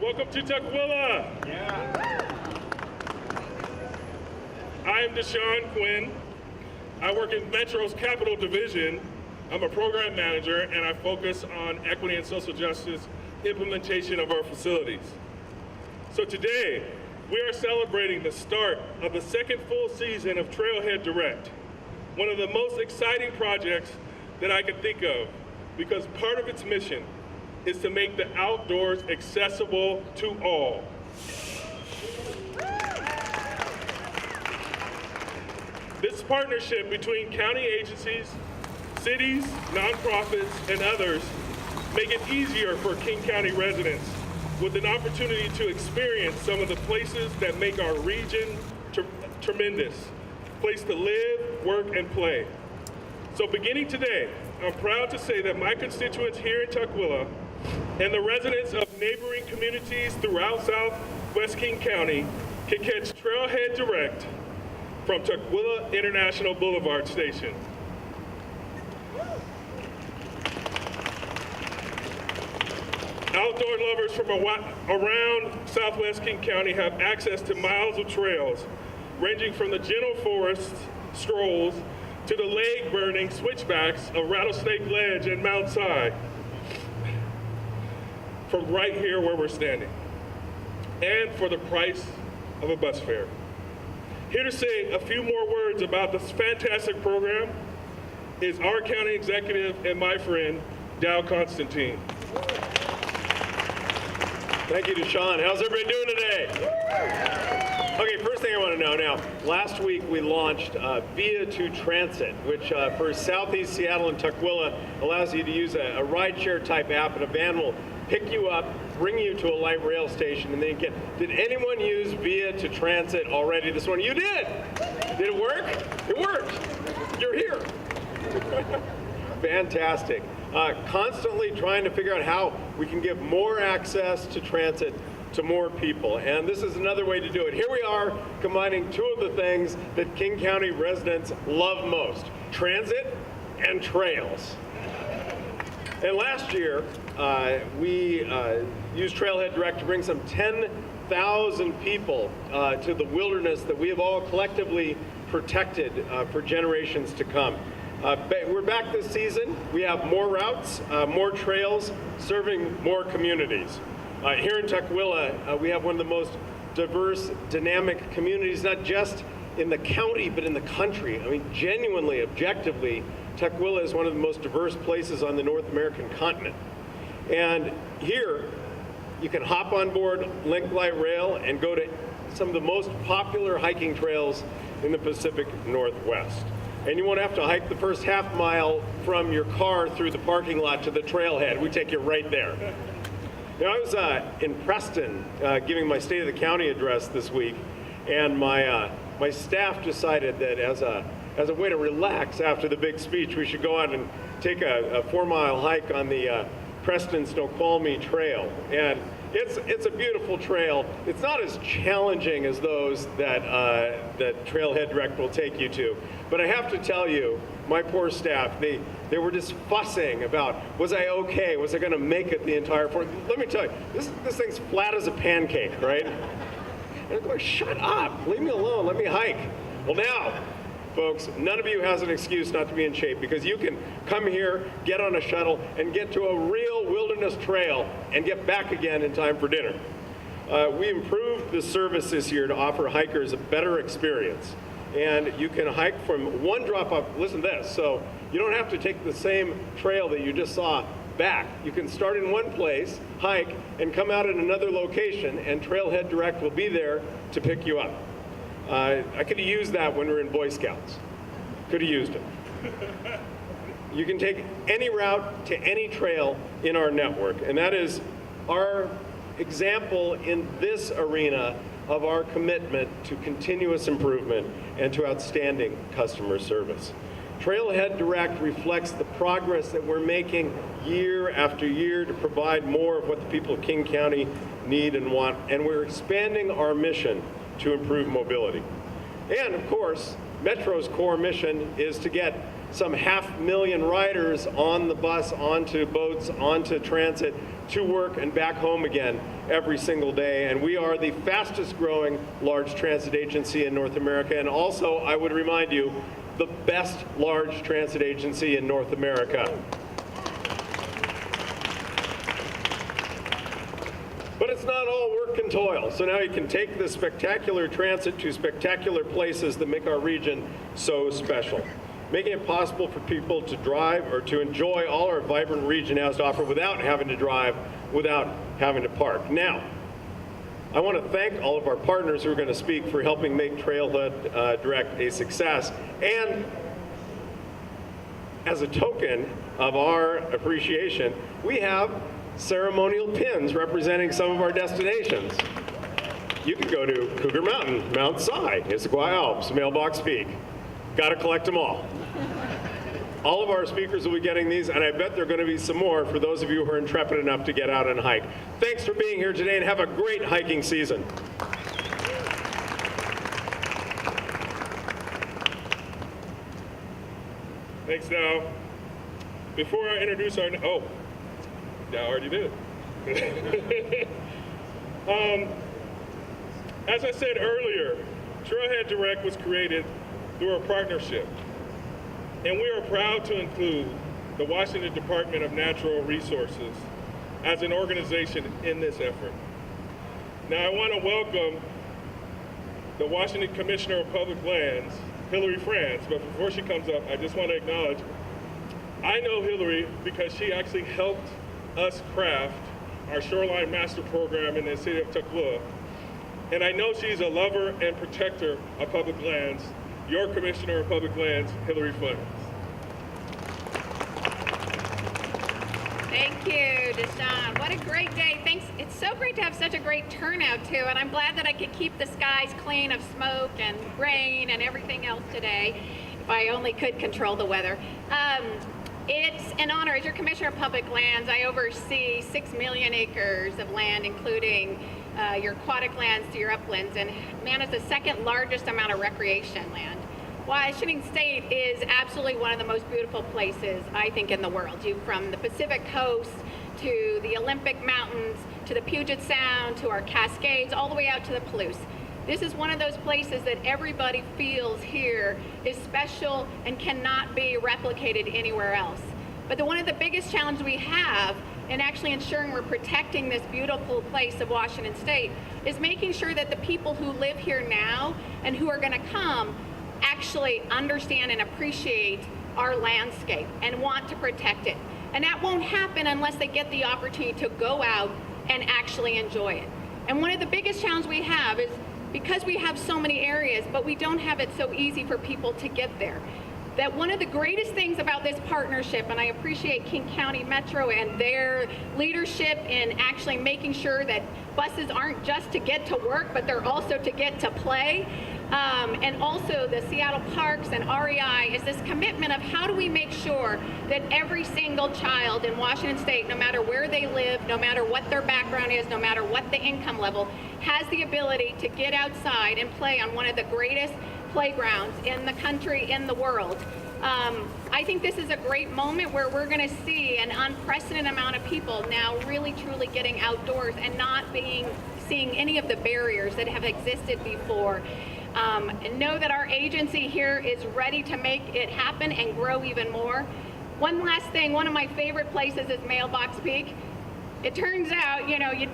Welcome to Tukwila. Yeah. I'm Deshaun Quinn. I work in Metro's Capital Division. I'm a program manager, and I focus on equity and social justice implementation of our facilities. So today, we are celebrating the start of the second full season of Trailhead Direct, one of the most exciting projects that I can think of, because part of its mission is to make the outdoors accessible to all. This partnership between county agencies, cities, nonprofits, and others make it easier for King County residents with an opportunity to experience some of the places that make our region tremendous, place to live, work, and play. So beginning today, I'm proud to say that my constituents here in Tukwila and the residents of neighboring communities throughout Southwest King County can catch Trailhead Direct from Tukwila International Boulevard Station. Outdoor lovers from around Southwest King County have access to miles of trails, ranging from the gentle forest strolls to the leg-burning switchbacks of Rattlesnake Ledge and Mount Si, from right here where we're standing, and for the price of a bus fare. Here to say a few more words about this fantastic program is our county executive and my friend, Dow Constantine. Thank you, Deshaun. How's everybody doing today? Okay, first thing I want to know now, last week we launched Via to Transit, which for Southeast Seattle and Tukwila allows you to use a rideshare type app, and a van will pick you up, bring you to a light rail station, and then you get, did anyone use Via to Transit already this morning? You did! Did it work? It worked! You're here! Fantastic. Constantly trying to figure out how we can give more access to transit to more people. And this is another way to do it. Here we are combining two of the things that King County residents love most, transit and trails. And last year, we used Trailhead Direct to bring some 10,000 people to the wilderness that we have all collectively protected for generations to come. We're back this season. We have more routes, more trails, serving more communities. Here in Tukwila, we have one of the most diverse, dynamic communities, not just in the county, but in the country. I mean, genuinely, objectively, Tukwila is one of the most diverse places on the North American continent. And here, you can hop on board Link Light Rail and go to some of the most popular hiking trails in the Pacific Northwest. And you won't have to hike the first half mile from your car through the parking lot to the trailhead. We take you right there. Now, I was in Preston giving my State of the County address this week, and my staff decided that as a way to relax after the big speech, we should go out and take a 4-mile hike on the Preston Snoqualmie Trail. And it's a beautiful trail. It's not as challenging as those that Trailhead Direct will take you to. But I have to tell you, my poor staff, they were just fussing about, was I okay? Was I going to make it the entire 4? Let me tell you, this thing's flat as a pancake, right? And I'm going, shut up, leave me alone, let me hike. Well, now, folks, none of you has an excuse not to be in shape, because you can come here, get on a shuttle, and get to a real wilderness trail and get back again in time for dinner. We improved the service this year to offer hikers a better experience. And you can hike from one drop off, listen to this, so you don't have to take the same trail that you just saw back. You can start in one place, hike, and come out at another location, and Trailhead Direct will be there to pick you up. I could have used that when we were in Boy Scouts. Could have used it. You can take any route to any trail in our network, and that is our example in this arena of our commitment to continuous improvement and to outstanding customer service. Trailhead Direct reflects the progress that we're making year after year to provide more of what the people of King County need and want, and we're expanding our mission to improve mobility. And of course, Metro's core mission is to get some 500,000 riders on the bus, onto boats, onto transit to work and back home again every single day. And we are the fastest growing large transit agency in North America. And also, I would remind you, the best large transit agency in North America. But it's not all work and toil. So now you can take this spectacular transit to spectacular places that make our region so special, making it possible for people to drive or to enjoy all our vibrant region has to offer without having to drive, without having to park. Now, I want to thank all of our partners who are going to speak for helping make Trailhead Direct a success. And as a token of our appreciation, we have ceremonial pins representing some of our destinations. You can go to Cougar Mountain, Mount Si, Issaquah Alps, Mailbox Peak. Got to collect them all. All of our speakers will be getting these, and I bet there are going to be some more for those of you who are intrepid enough to get out and hike. Thanks for being here today, and have a great hiking season. Thanks, Dow. Before I introduce our, Dow already did. As I said earlier, Trailhead Direct was created through a partnership. And we are proud to include the Washington Department of Natural Resources as an organization in this effort. Now I want to welcome the Washington Commissioner of Public Lands, Hillary France, but before she comes up, I just want to acknowledge, I know Hillary because she actually helped us craft our Shoreline Master Program in the city of Tukwila. And I know she's a lover and protector of public lands. Your Commissioner of Public Lands, Hillary France. Thank you, Deshaun. What a great day. Thanks. It's so great to have such a great turnout, too, and I'm glad that I could keep the skies clean of smoke and rain and everything else today, if I only could control the weather. It's an honor. As your Commissioner of Public Lands, I oversee 6 million acres of land, including your aquatic lands to your uplands, and manage the second largest amount of recreation land. Washington State is absolutely one of the most beautiful places, I think, in the world. From the Pacific Coast to the Olympic Mountains, to the Puget Sound, to our Cascades, all the way out to the Palouse. This is one of those places that everybody feels here is special and cannot be replicated anywhere else. But one of the biggest challenges we have in actually ensuring we're protecting this beautiful place of Washington State is making sure that the people who live here now and who are going to come actually understand and appreciate our landscape and want to protect it. And that won't happen unless they get the opportunity to go out and actually enjoy it. And one of the biggest challenges we have is because we have so many areas, but we don't have it so easy for people to get there. That one of the greatest things about this partnership, and I appreciate King County Metro and their leadership in actually making sure that buses aren't just to get to work, but they're also to get to play. And also the Seattle Parks and REI is this commitment of how do we make sure that every single child in Washington State, no matter where they live, no matter what their background is, no matter what the income level, has the ability to get outside and play on one of the greatest playgrounds in the country, in the world. I think this is a great moment where we're going to see an unprecedented amount of people now really truly getting outdoors and not seeing any of the barriers that have existed before. And know that our agency here is ready to make it happen and grow even more. One last thing, one of my favorite places is Mailbox Peak. It turns out,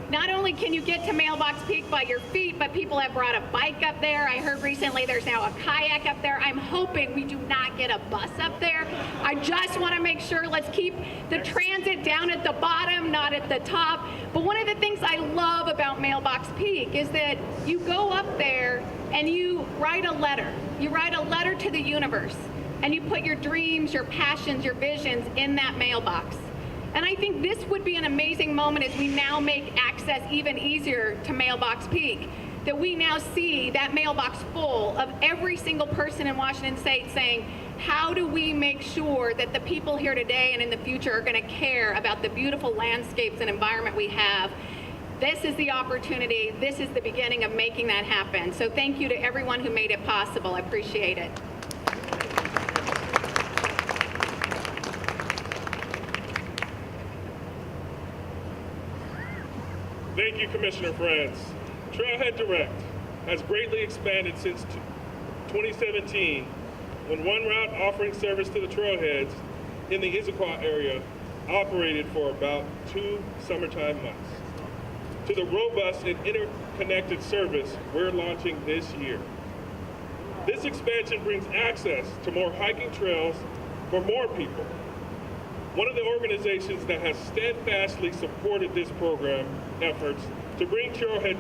not only can you get to Mailbox Peak by your feet, but people have brought a bike up there. I heard recently there's now a kayak up there. I'm hoping we do not get a bus up there. I just want to make sure, let's keep the transit down at the bottom, not at the top. But one of the things I love about Mailbox Peak is that you go up there and you write a letter. You write a letter to the universe, and you put your dreams, your passions, your visions in that mailbox. And I think this would be an amazing moment as we now make access even easier to Mailbox Peak, that we now see that mailbox full of every single person in Washington State saying, how do we make sure that the people here today and in the future are going to care about the beautiful landscapes and environment we have? This is the opportunity. This is the beginning of making that happen. So thank you to everyone who made it possible. I appreciate it. Thank you, Commissioner Friends. Trailhead Direct has greatly expanded since 2017, when one route offering service to the trailheads in the Issaquah area operated for about 2 summertime months, to the robust and interconnected service we're launching this year. This expansion brings access to more hiking trails for more people. One of the organizations that has steadfastly supported this program efforts to bring Trailhead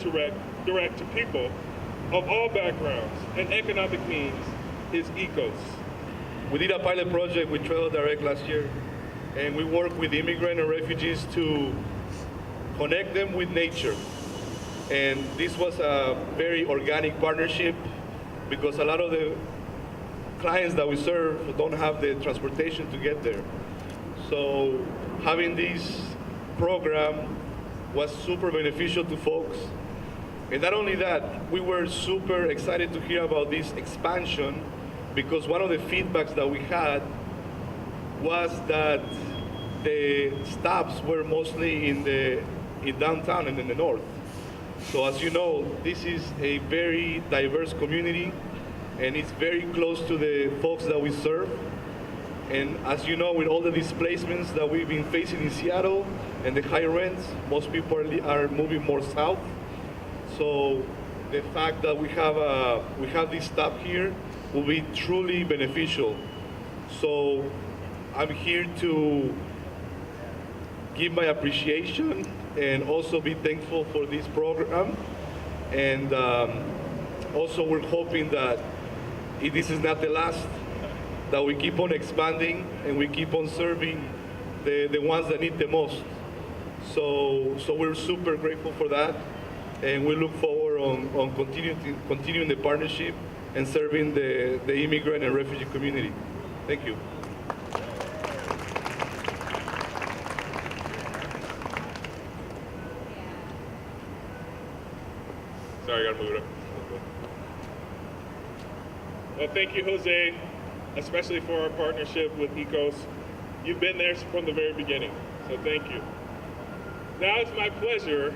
Direct to people of all backgrounds and economic means is ECOS. We did a pilot project with Trailhead Direct last year, and we worked with immigrant and refugees to connect them with nature. And this was a very organic partnership because a lot of the clients that we serve don't have the transportation to get there. So having this program was super beneficial to folks. And not only that, we were super excited to hear about this expansion because one of the feedbacks that we had was that the stops were mostly in downtown and in the north. So as you know, this is a very diverse community and it's very close to the folks that we serve. And as you know, with all the displacements that we've been facing in Seattle and the high rents, most people are moving more south. So the fact that we have this stop here will be truly beneficial. So I'm here to give my appreciation and also be thankful for this program. And also we're hoping that if this is not the last, that we keep on expanding and we keep on serving the ones that need the most. So we're super grateful for that. And we look forward on continuing the partnership and serving the immigrant and refugee community. Thank you. Sorry, I gotta move it up. Well, thank you, Jose, especially for our partnership with ECOS. You've been there from the very beginning, so thank you. Now it's my pleasure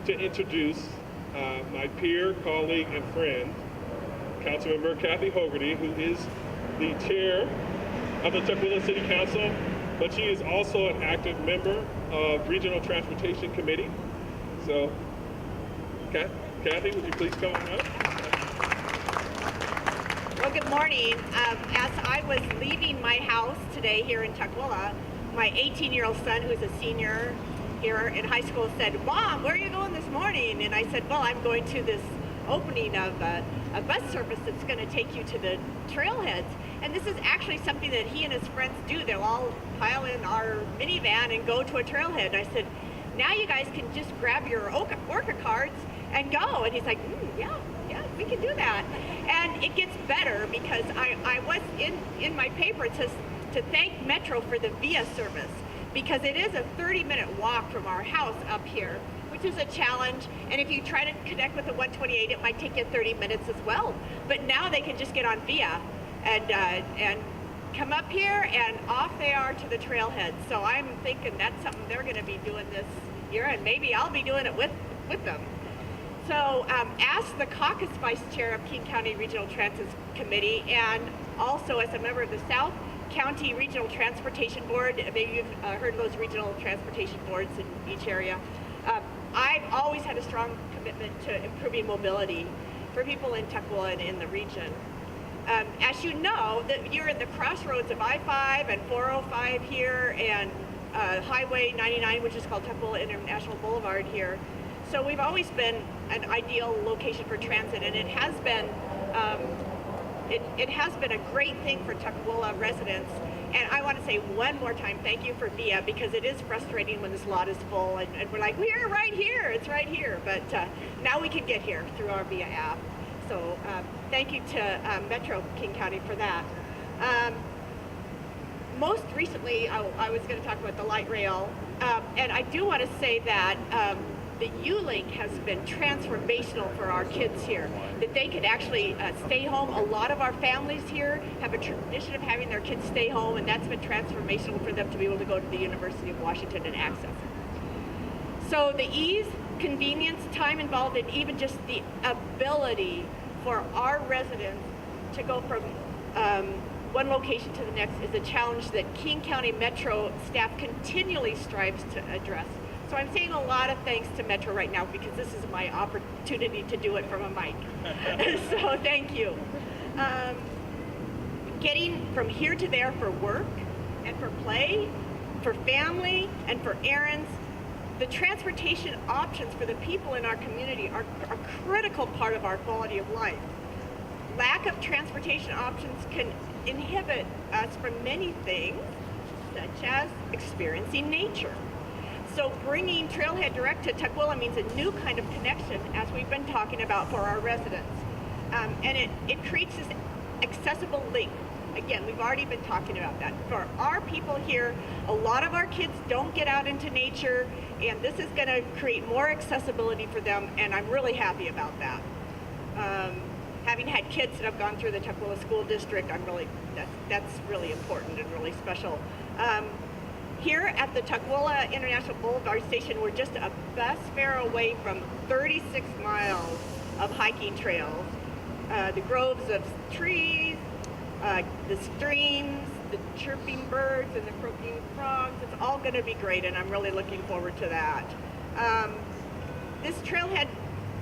to introduce my peer, colleague, and friend, Councilmember Kathy Hogarty, who is the chair of the Tukwila City Council, but she is also an active member of Regional Transportation Committee. So, Kathy, would you please come on up? Well, good morning. As I was leaving my house today here in Tukwila, my 18-year-old son, who's a senior here in high school, said, "Mom, where are you going this morning?" And I said, "Well, I'm going to this opening of a bus service that's going to take you to the trailheads." And this is actually something that he and his friends do. They'll all pile in our minivan and go to a trailhead. And I said, "Now you guys can just grab your Orca cards and go." And he's like, yeah, we can do that. And it gets better because I was in my paper, it says to thank Metro for the VIA service, because it is a 30-minute walk from our house up here, which is a challenge. And if you try to connect with the 128, it might take you 30 minutes as well. But now they can just get on VIA and come up here and off they are to the trailhead. So I'm thinking that's something they're going to be doing this year, and maybe I'll be doing it with them. So as the caucus vice chair of King County Regional Transit Committee, and also as a member of the South County Regional Transportation Board, maybe you've heard of those regional transportation boards in each area, I've always had a strong commitment to improving mobility for people in Tukwila and in the region. As you know, you're at the crossroads of I-5 and 405 here, and Highway 99, which is called Tukwila International Boulevard here. So we've always been an ideal location for transit, and it has been a great thing for Tukwila residents. And I want to say one more time, thank you for VIA, because it is frustrating when this lot is full, and we're like, we're right here, it's right here. But now we can get here through our VIA app. So thank you to Metro King County for that. Most recently, I was going to talk about the light rail, and I do want to say that the U-Link has been transformational for our kids here, that they could actually stay home. A lot of our families here have a tradition of having their kids stay home, and that's been transformational for them to be able to go to the University of Washington and access it. So the ease, convenience, time involved, and even just the ability for our residents to go from one location to the next is a challenge that King County Metro staff continually strives to address. So I'm saying a lot of thanks to Metro right now because this is my opportunity to do it from a mic. So thank you. Getting from here to there for work and for play, for family and for errands, the transportation options for the people in our community are a critical part of our quality of life. Lack of transportation options can inhibit us from many things, such as experiencing nature. So bringing Trailhead Direct to Tukwila means a new kind of connection, as we've been talking about for our residents. And it creates this accessible link. Again, we've already been talking about that. For our people here, a lot of our kids don't get out into nature, and this is going to create more accessibility for them, and I'm really happy about that. Having had kids that have gone through the Tukwila School District, that's really important and really special. Here at the Tukwila International Boulevard Station, we're just a bus fare away from 36 miles of hiking trails. The groves of trees, the streams, the chirping birds, and the croaking frogs. It's all going to be great, and I'm really looking forward to that. This Trailhead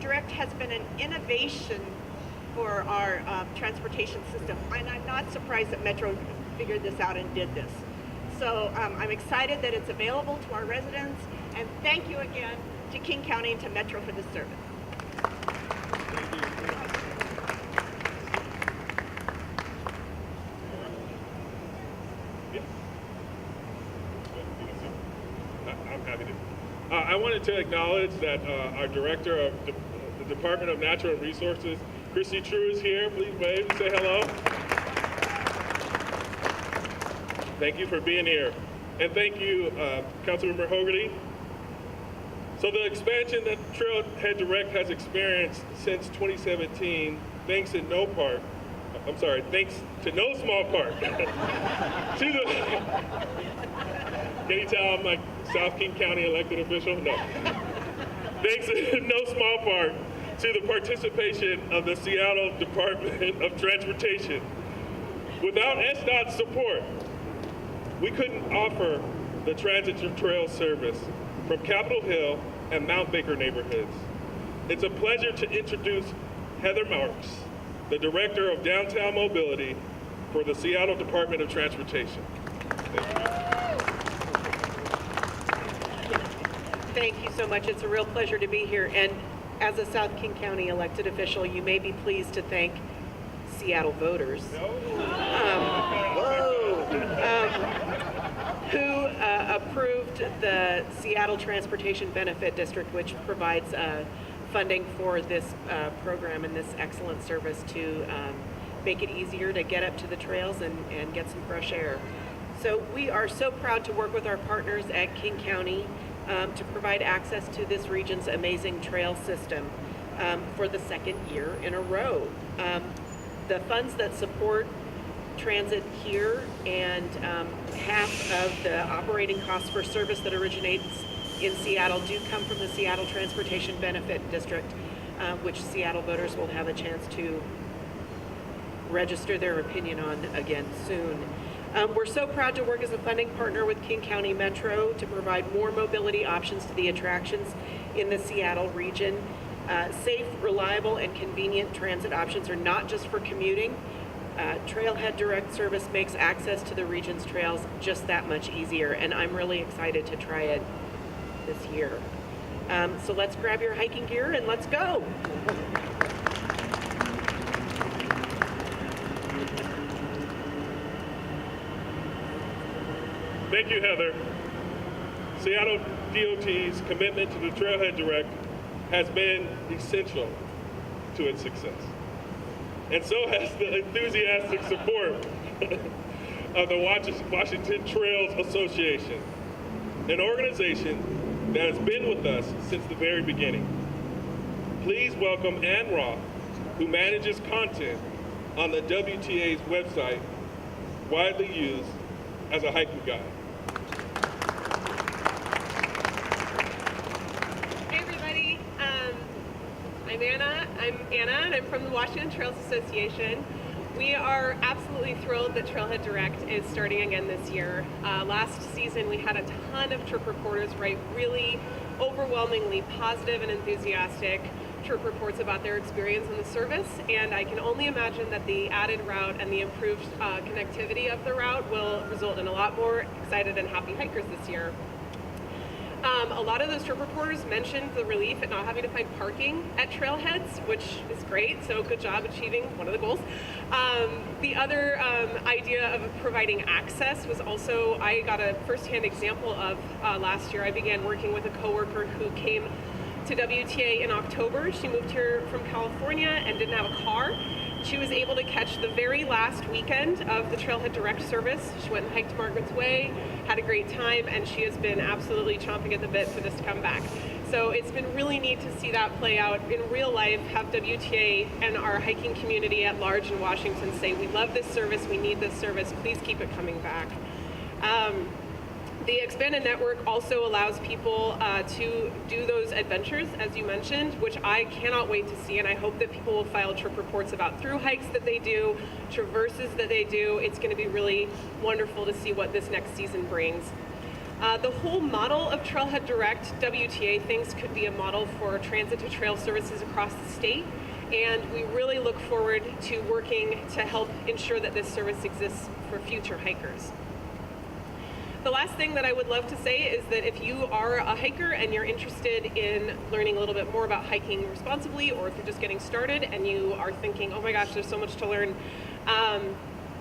Direct has been an innovation for our transportation system, and I'm not surprised that Metro figured this out and did this. So I'm excited that it's available to our residents, and thank you again to King County and to Metro for this service. I'm happy to. I wanted to acknowledge that our Director of the Department of Natural Resources, Christy True, is here. Please wave and say hello. Thank you for being here. And thank you, Councilmember Hogarty. So the expansion that Trailhead Direct has experienced since 2017, thanks to no small part, to the, can you tell I'm like South King County elected official? No. Thanks in no small part to the participation of the Seattle Department of Transportation. Without SDOT's support, we couldn't offer the transit to trail service from Capitol Hill and Mount Baker neighborhoods. It's a pleasure to introduce Heather Marks, the Director of Downtown Mobility for the Seattle Department of Transportation. Thank you so much. It's a real pleasure to be here. And as a South King County elected official, you may be pleased to thank Seattle voters who approved the Seattle Transportation Benefit District, which provides funding for this program and this excellent service to make it easier to get up to the trails and get some fresh air. So we are so proud to work with our partners at King County to provide access to this region's amazing trail system for the second year in a row. The funds that support transit here and half of the operating costs for service that originates in Seattle do come from the Seattle Transportation Benefit District, which Seattle voters will have a chance to register their opinion on again soon. We're so proud to work as a funding partner with King County Metro to provide more mobility options to the attractions in the Seattle region. Safe, reliable, and convenient transit options are not just for commuting. Trailhead Direct service makes access to the region's trails just that much easier, and I'm really excited to try it this year. So let's grab your hiking gear and let's go. Thank you, Heather. Seattle DOT's commitment to the Trailhead Direct has been essential to its success. And so has the enthusiastic support of the Washington Trails Association, an organization that has been with us since the very beginning. Please welcome Ann Roth, who manages content on the WTA's website, widely used as a hiking guide. I'm Anna, and I'm from the Washington Trails Association. We are absolutely thrilled that Trailhead Direct is starting again this year. Last season we had a ton of trip reporters write really overwhelmingly positive and enthusiastic trip reports about their experience in the service, and I can only imagine that the added route and the improved connectivity of the route will result in a lot more excited and happy hikers this year. A lot of those trip reporters mentioned the relief at not having to find parking at trailheads, which is great, so good job achieving one of the goals. The other idea of providing access was also, I got a firsthand example of last year. I began working with a coworker who came to WTA in October. She moved here from California and didn't have a car. She was able to catch the very last weekend of the Trailhead Direct service. She went and hiked Margaret's Way, had a great time, and she has been absolutely chomping at the bit for this to come back. So it's been really neat to see that play out in real life, have WTA and our hiking community at large in Washington say, we love this service, we need this service, please keep it coming back. The expanded network also allows people to do those adventures, as you mentioned, which I cannot wait to see, and I hope that people will file trip reports about through hikes that they do, traverses that they do. It's going to be really wonderful to see what this next season brings. The whole model of Trailhead Direct, WTA thinks, could be a model for transit to trail services across the state, and we really look forward to working to help ensure that this service exists for future hikers. The last thing that I would love to say is that if you are a hiker and you're interested in learning a little bit more about hiking responsibly, or if you're just getting started and you are thinking, oh my gosh, there's so much to learn,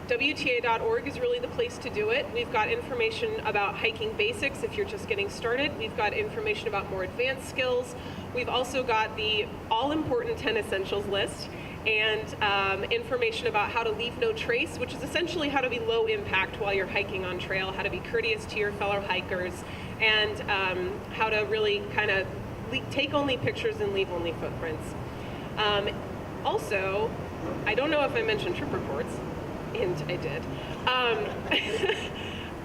WTA.org is really the place to do it. We've got information about hiking basics if you're just getting started. We've got information about more advanced skills. We've also got the all-important 10 essentials list, and information about how to leave no trace, which is essentially how to be low impact while you're hiking on trail, how to be courteous to your fellow hikers, and how to really kind of take only pictures and leave only footprints. Also, I don't know if I mentioned trip reports, and I did.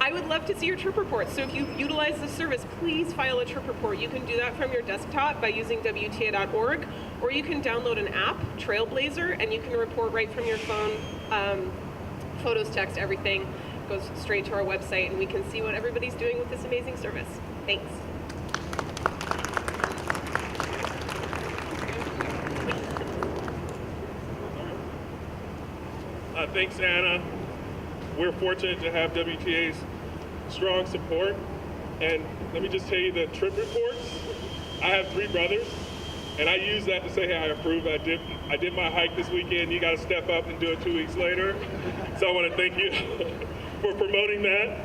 I would love to see your trip reports. So if you utilize this service, please file a trip report. You can do that from your desktop by using WTA.org, or you can download an app, Trailblazer, and you can report right from your phone. Photos, text, everything goes straight to our website, and we can see what everybody's doing with this amazing service. Thanks. Thanks, Anna. We're fortunate to have WTA's strong support. And let me just tell you the trip reports. I have 3 brothers, and I use that to say, hey, I approve. I did my hike this weekend. You got to step up and do it 2 weeks later. So I want to thank you for promoting that.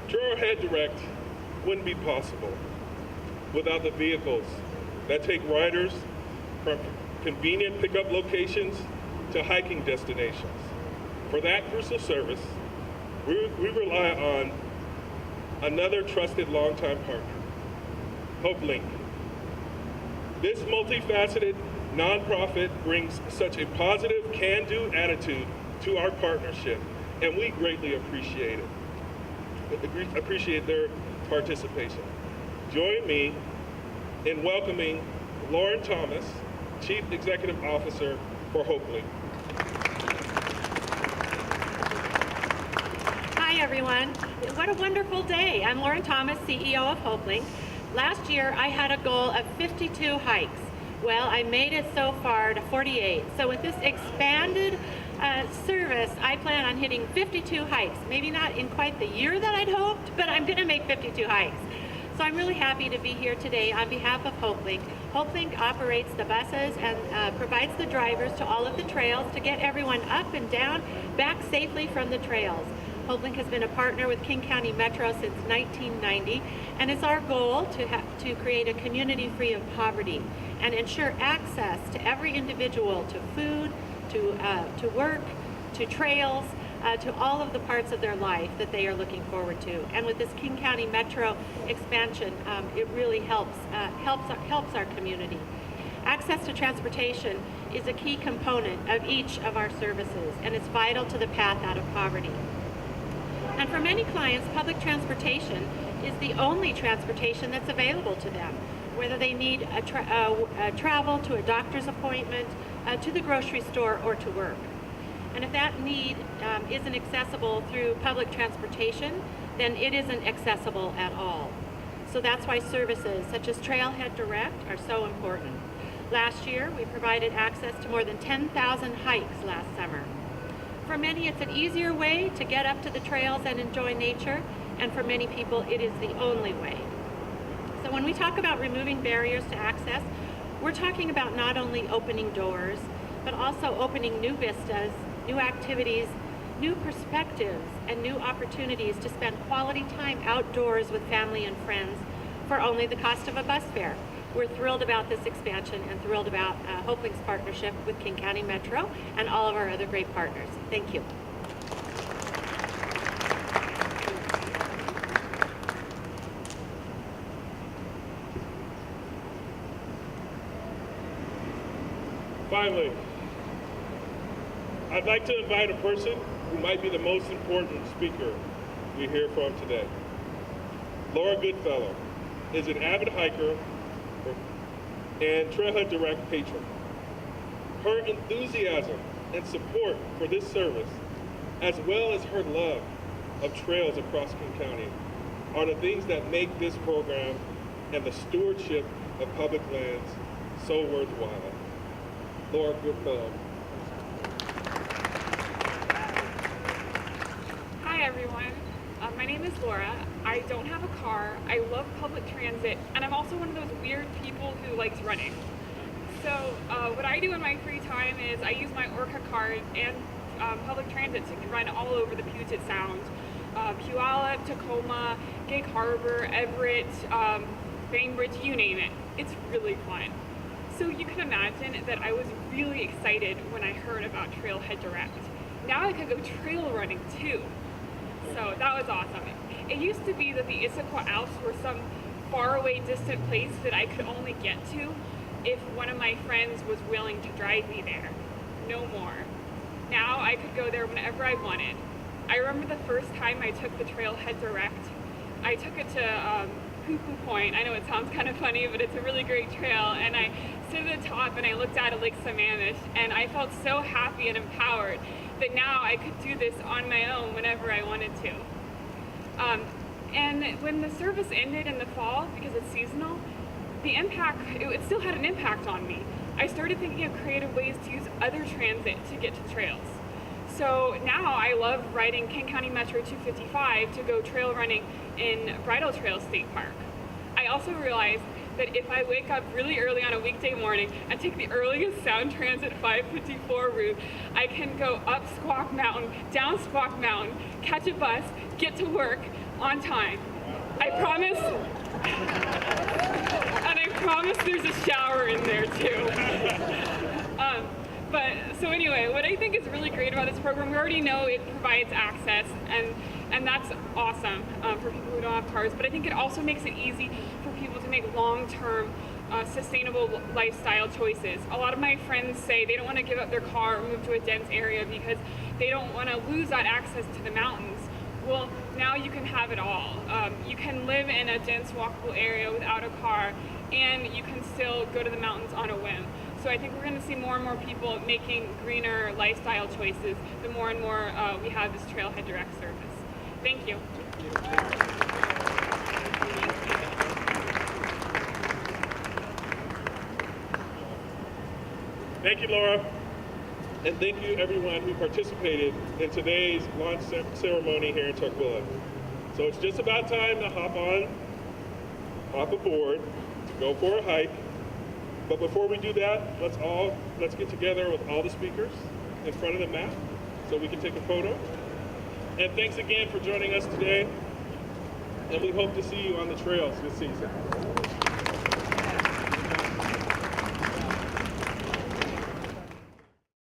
Trailhead Direct wouldn't be possible without the vehicles that take riders from convenient pickup locations to hiking destinations. For that crucial service, we rely on another trusted longtime partner, HopeLink. This multifaceted nonprofit brings such a positive can-do attitude to our partnership, and we greatly appreciate it. Appreciate their participation. Join me in welcoming Lauren Thomas, Chief Executive Officer for HopeLink. Hi everyone, what a wonderful day. I'm Lauren Thomas, CEO of HopeLink. Last year I had a goal of 52 hikes. Well, I made it so far to 48. So with this expanded service, I plan on hitting 52 hikes. Maybe not in quite the year that I'd hoped, but I'm going to make 52 hikes. So I'm really happy to be here today on behalf of HopeLink. HopeLink operates the buses and provides the drivers to all of the trails to get everyone up and down, back safely from the trails. HopeLink has been a partner with King County Metro since 1990, and it's our goal to create a community free of poverty and ensure access to every individual to food, to work, to trails, to all of the parts of their life that they are looking forward to. And with this King County Metro expansion, it really helps our community. Access to transportation is a key component of each of our services, and it's vital to the path out of poverty. And for many clients, public transportation is the only transportation that's available to them. whether they need travel to a doctor's appointment, to the grocery store, or to work. And if that need isn't accessible through public transportation, then it isn't accessible at all. So that's why services such as Trailhead Direct are so important. Last year, we provided access to more than 10,000 hikes last summer. For many, it's an easier way to get up to the trails and enjoy nature, and for many people, it is the only way. So when we talk about removing barriers to access, we're talking about not only opening doors, but also opening new vistas, new activities, new perspectives, and new opportunities to spend quality time outdoors with family and friends for only the cost of a bus fare. We're thrilled about this expansion and thrilled about HopeLink's partnership with King County Metro and all of our other great partners. Thank you. Finally, I'd like to invite a person who might be the most important speaker we hear from today. Laura Goodfellow is an avid hiker and Trailhead Direct patron. Her enthusiasm and support for this service, as well as her love of trails across King County, are the things that make this program and the stewardship of public lands so worthwhile. Laura Goodfellow. Hi everyone, my name is Laura. I don't have a car, I love public transit, and I'm also one of those weird people who likes running. So what I do in my free time is I use my Orca card and public transit to run all over the Puget Sound. Puyallup, Tacoma, Gig Harbor, Everett, Bainbridge, you name it. It's really fun. So you can imagine that I was really excited when I heard about Trailhead Direct. Now I could go trail running too. So that was awesome. It used to be that the Issaquah Alps were some faraway distant place that I could only get to if one of my friends was willing to drive me there. No more. Now I could go there whenever I wanted. I remember the first time I took the Trailhead Direct. I took it to Poo Poo Point. I know it sounds kind of funny, but it's a really great trail. And I stood at the top and I looked out at Lake Sammamish, and I felt so happy and empowered that now I could do this on my own whenever I wanted to. And when the service ended in the fall, because it's seasonal, it still had an impact on me. I started thinking of creative ways to use other transit to get to trails. So now I love riding King County Metro 255 to go trail running in Bridle Trail State Park. I also realized that if I wake up really early on a weekday morning and take the earliest Sound Transit 554 route, I can go up Squawk Mountain, down Squawk Mountain, catch a bus, get to work on time. I promise, and I promise there's a shower in there too. So anyway, what I think is really great about this program, we already know it provides access, and that's awesome for people who don't have cars, but I think it also makes it easy for people to make long-term sustainable lifestyle choices. A lot of my friends say they don't want to give up their car or move to a dense area because they don't want to lose that access to the mountains. Well, now you can have it all. You can live in a dense walkable area without a car, and you can still go to the mountains on a whim. So I think we're going to see more and more people making greener lifestyle choices the more and more we have this Trailhead Direct service. Thank you. Thank you, Laura. And thank you everyone who participated in today's launch ceremony here in Tukwila. So it's just about time to hop aboard, to go for a hike. But before we do that, let's get together with all the speakers in front of the map so we can take a photo. And thanks again for joining us today. And we hope to see you on the trails this season.